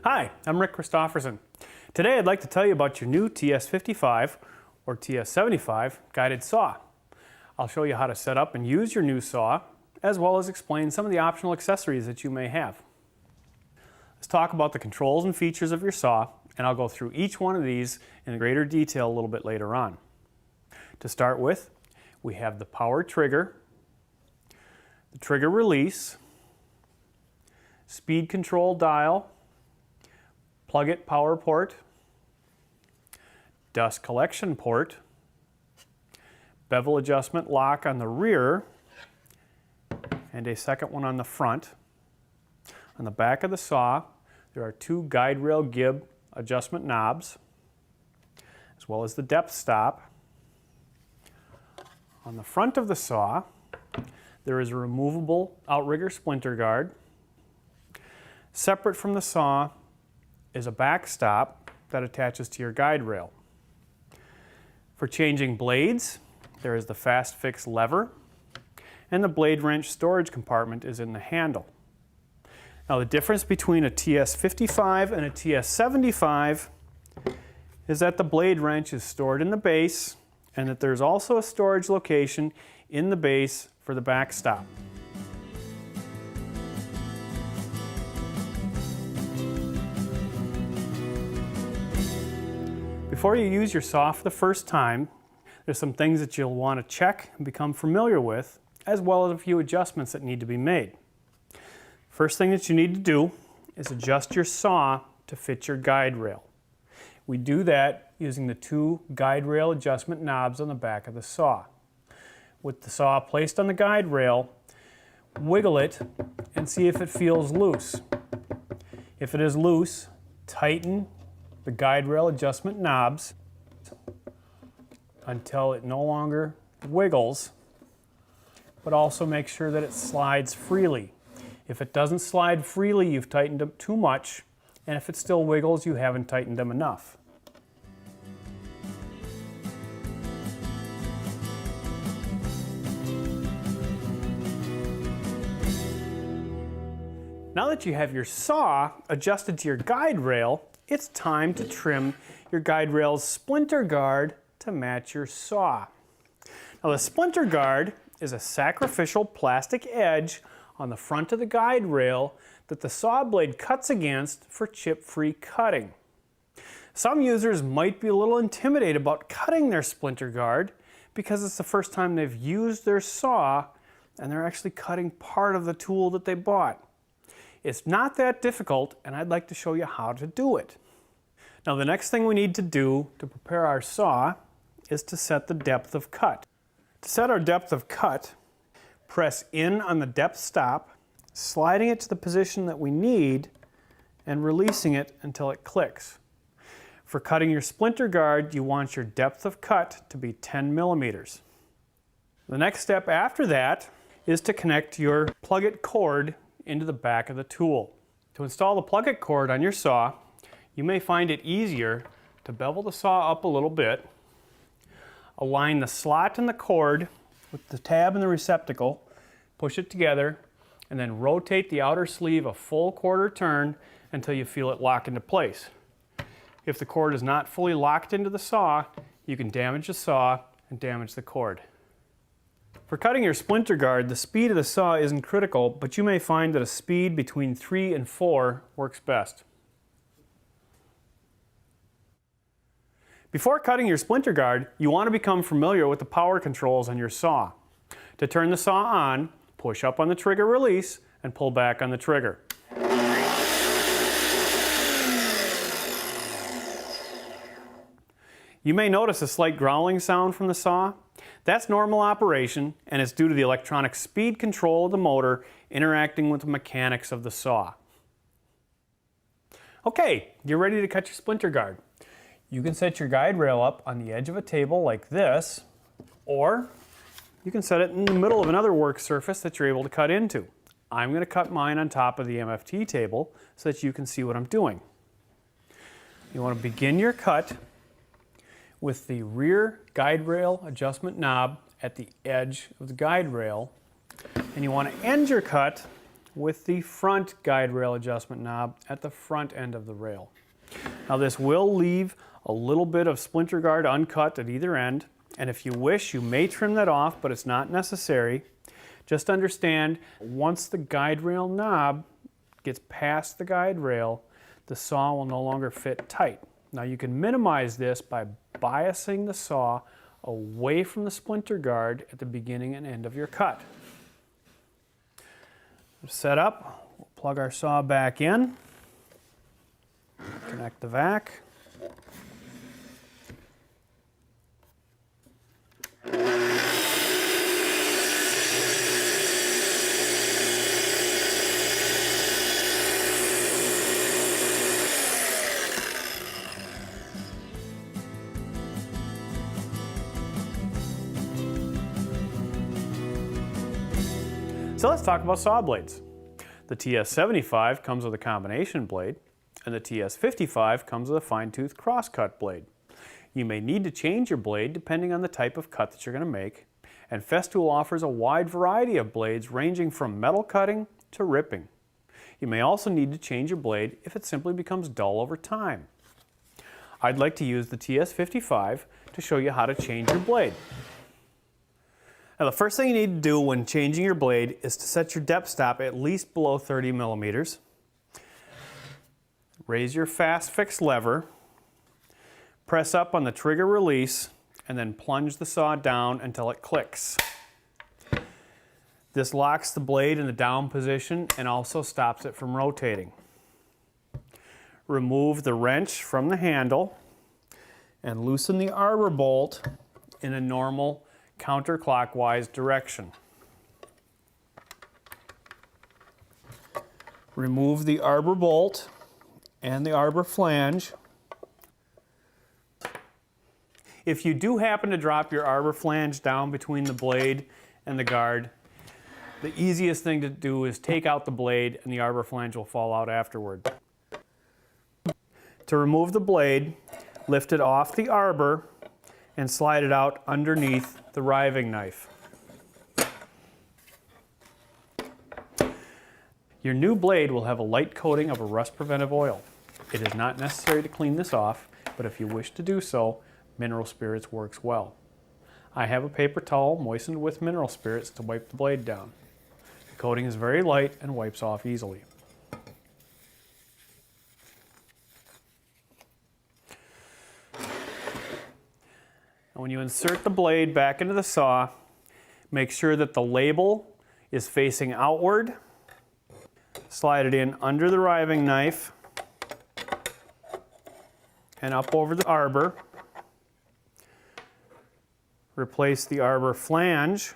Hi, I'm Rick Christopherson. Today I'd like to tell you about your new TS55 or TS75 guided saw. I'll show you how to set up and use your new saw, as well as explain some of the optional accessories that you may have. Let's talk about the controls and features of your saw, and I'll go through each one of these in greater detail a little bit later on. To start with, we have the power trigger, the trigger release, speed control dial, plug-it power port, dust collection port, bevel adjustment lock on the rear, and a second one on the front. On the back of the saw, there are two guide rail gib adjustment knobs, as well as the depth stop. On the front of the saw, there is a removable outrigger splinter guard. Separate from the saw is a backstop that attaches to your guide rail. For changing blades, there is the fast fix lever, and the blade wrench storage compartment is in the handle. Now the difference between a TS55 and a TS75 is that the blade wrench is stored in the base, and that there's also a storage location in the base for the backstop. Before you use your saw for the first time, there's some things that you'll want to check and become familiar with, as well as a few adjustments that need to be made. First thing that you need to do is adjust your saw to fit your guide rail. We do that using the two guide rail adjustment knobs on the back of the saw. With the saw placed on the guide rail, wiggle it and see if it feels loose. If it is loose, tighten the guide rail adjustment knobs until it no longer wiggles, but also make sure that it slides freely. If it doesn't slide freely, you've tightened them too much, and if it still wiggles, you haven't tightened them enough. Now that you have your saw adjusted to your guide rail, it's time to trim your guide rail's splinter guard to match your saw. Now the splinter guard is a sacrificial plastic edge on the front of the guide rail that the saw blade cuts against for chip-free cutting. Some users might be a little intimidated about cutting their splinter guard because it's the first time they've used their saw and they're actually cutting part of the tool that they bought. It's not that difficult, and I'd like to show you how to do it. Now the next thing we need to do to prepare our saw is to set the depth of cut. To set our depth of cut, press in on the depth stop, sliding it to the position that we need, and releasing it until it clicks. For cutting your splinter guard, you want your depth of cut to be 10 millimeters. The next step after that is to connect your plug-it cord into the back of the tool. To install the plug-it cord on your saw, you may find it easier to bevel the saw up a little bit, align the slot in the cord with the tab and the receptacle, push it together, and then rotate the outer sleeve a full quarter turn until you feel it lock into place. If the cord is not fully locked into the saw, you can damage the saw and damage the cord. For cutting your splinter guard, the speed of the saw isn't critical, but you may find that a speed between 3 and 4 works best. Before cutting your splinter guard, you want to become familiar with the power controls on your saw. To turn the saw on, push up on the trigger release and pull back on the trigger. You may notice a slight growling sound from the saw. That's normal operation, and it's due to the electronic speed control of the motor interacting with the mechanics of the saw. Okay, you're ready to cut your splinter guard. You can set your guide rail up on the edge of a table like this, or you can set it in the middle of another work surface that you're able to cut into. I'm going to cut mine on top of the MFT table so that you can see what I'm doing. You want to begin your cut with the rear guide rail adjustment knob at the edge of the guide rail, and you want to end your cut with the front guide rail adjustment knob at the front end of the rail. Now this will leave a little bit of splinter guard uncut at either end, and if you wish, you may trim that off, but it's not necessary. Just understand, once the guide rail knob gets past the guide rail, the saw will no longer fit tight. Now you can minimize this by biasing the saw away from the splinter guard at the beginning and end of your cut. Set up, we'll plug our saw back in, connect the vac. So let's talk about saw blades. The TS75 comes with a combination blade, and the TS55 comes with a fine-tooth cross-cut blade. You may need to change your blade depending on the type of cut that you're going to make, and Festool offers a wide variety of blades ranging from metal cutting to ripping. You may also need to change your blade if it simply becomes dull over time. I'd like to use the TS55 to show you how to change your blade. Now the first thing you need to do when changing your blade is to set your depth stop at least below 30 millimeters. Raise your fast fix lever, press up on the trigger release, and then plunge the saw down until it clicks. This locks the blade in the down position and also stops it from rotating. Remove the wrench from the handle and loosen the arbor bolt in a normal counterclockwise direction. Remove the arbor bolt and the arbor flange. If you do happen to drop your arbor flange down between the blade and the guard, the easiest thing to do is take out the blade and the arbor flange will fall out afterward. To remove the blade, lift it off the arbor and slide it out underneath the riving knife. Your new blade will have a light coating of a rust preventive oil. It is not necessary to clean this off, but if you wish to do so, mineral spirits works well. I have a paper towel moistened with mineral spirits to wipe the blade down. The coating is very light and wipes off easily. When you insert the blade back into the saw, make sure that the label is facing outward. Slide it in under the riving knife and up over the arbor. Replace the arbor flange.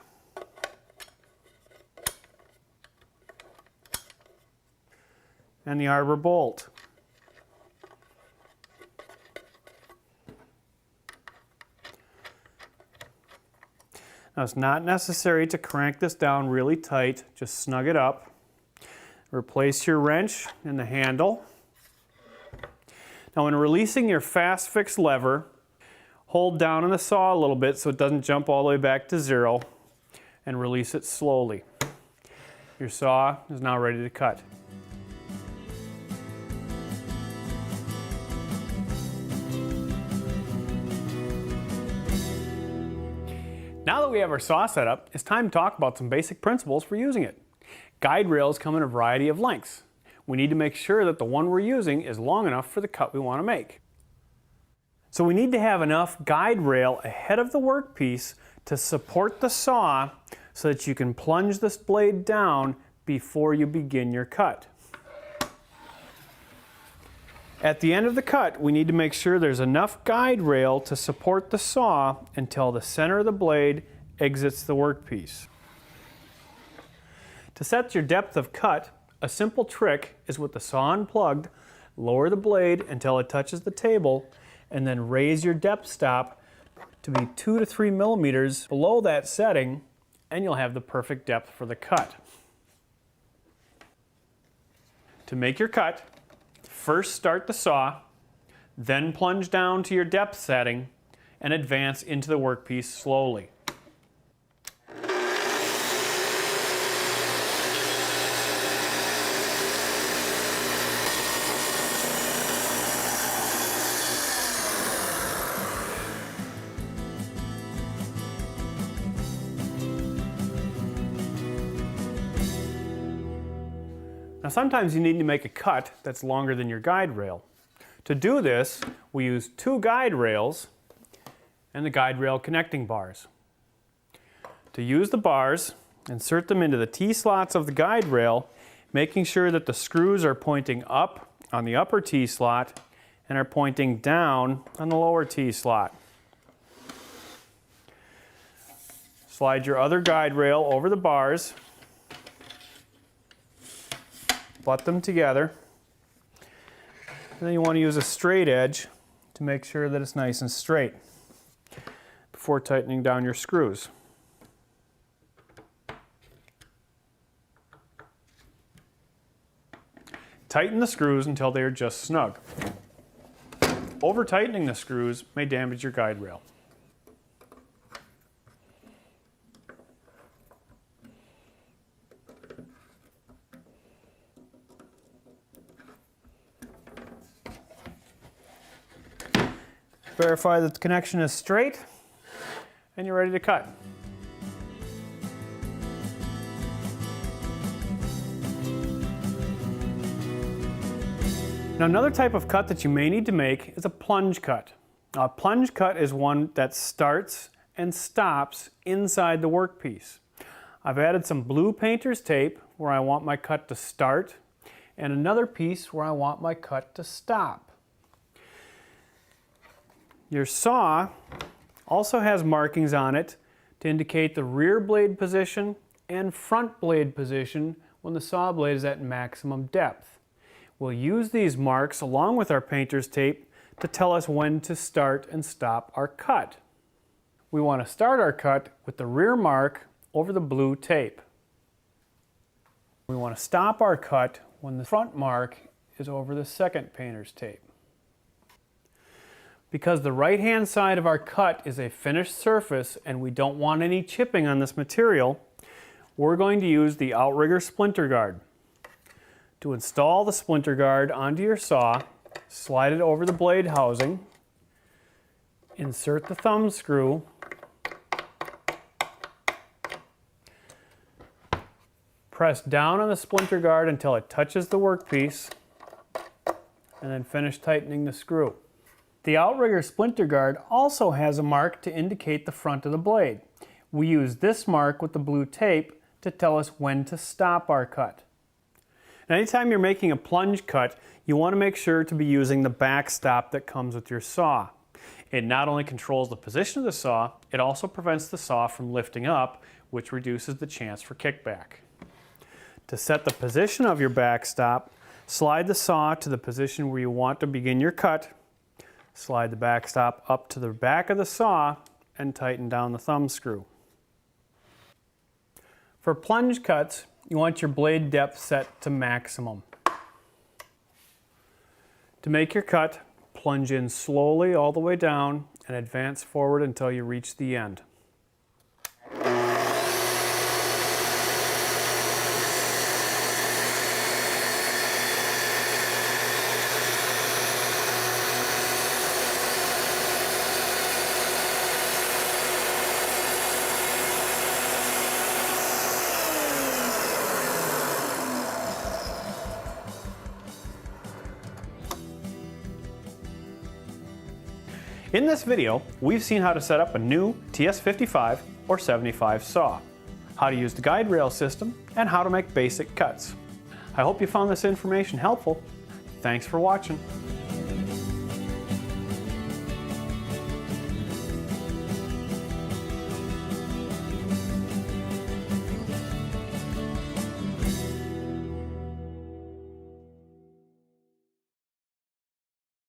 And the arbor bolt. Now it's not necessary to crank this down really tight, just snug it up. Replace your wrench in the handle. Now when releasing your fast fix lever, hold down on the saw a little bit so it doesn't jump all the way back to zero, and release it slowly. Your saw is now ready to cut. Now that we have our saw set up, it's time to talk about some basic principles for using it. Guide rails come in a variety of lengths. We need to make sure that the one we're using is long enough for the cut we want to make. So we need to have enough guide rail ahead of the workpiece to support the saw so that you can plunge this blade down before you begin your cut. At the end of the cut, we need to make sure there's enough guide rail to support the saw until the center of the blade exits the workpiece. To set your depth of cut, a simple trick is with the saw unplugged, lower the blade until it touches the table, and then raise your depth stop to be 2 to 3 millimeters below that setting, and you'll have the perfect depth for the cut. To make your cut, first start the saw, then plunge down to your depth setting and advance into the workpiece slowly. Now sometimes you need to make a cut that's longer than your guide rail. To do this, we use 2 guide rails and the guide rail connecting bars. To use the bars, insert them into the T-slots of the guide rail, making sure that the screws are pointing up on the upper T-slot and are pointing down on the lower T-slot. Slide your other guide rail over the bars, butt them together, and then you want to use a straight edge to make sure that it's nice and straight before tightening down your screws. Tighten the screws until they are just snug. Over-tightening the screws may damage your guide rail. Verify that the connection is straight, and you're ready to cut. Now another type of cut that you may need to make is a plunge cut. Now, a plunge cut is one that starts and stops inside the workpiece. I've added some blue painter's tape where I want my cut to start, and another piece where I want my cut to stop. Your saw also has markings on it to indicate the rear blade position and front blade position when the saw blade is at maximum depth. We'll use these marks along with our painter's tape to tell us when to start and stop our cut. We want to start our cut with the rear mark over the blue tape. We want to stop our cut when the front mark is over the second painter's tape. Because the right-hand side of our cut is a finished surface and we don't want any chipping on this material, we're going to use the outrigger splinter guard. To install the splinter guard onto your saw, slide it over the blade housing, insert the thumb screw, press down on the splinter guard until it touches the workpiece, and then finish tightening the screw. The outrigger splinter guard also has a mark to indicate the front of the blade. We use this mark with the blue tape to tell us when to stop our cut. Now, anytime you're making a plunge cut, you want to make sure to be using the backstop that comes with your saw. It not only controls the position of the saw, it also prevents the saw from lifting up, which reduces the chance for kickback. To set the position of your backstop, slide the saw to the position where you want to begin your cut, slide the backstop up to the back of the saw, and tighten down the thumb screw. For plunge cuts, you want your blade depth set to maximum. To make your cut, plunge in slowly all the way down and advance forward until you reach the end. In this video, we've seen how to set up a new TS55 or 75 saw, how to use the guide rail system, and how to make basic cuts. I hope you found this information helpful. Thanks for watching.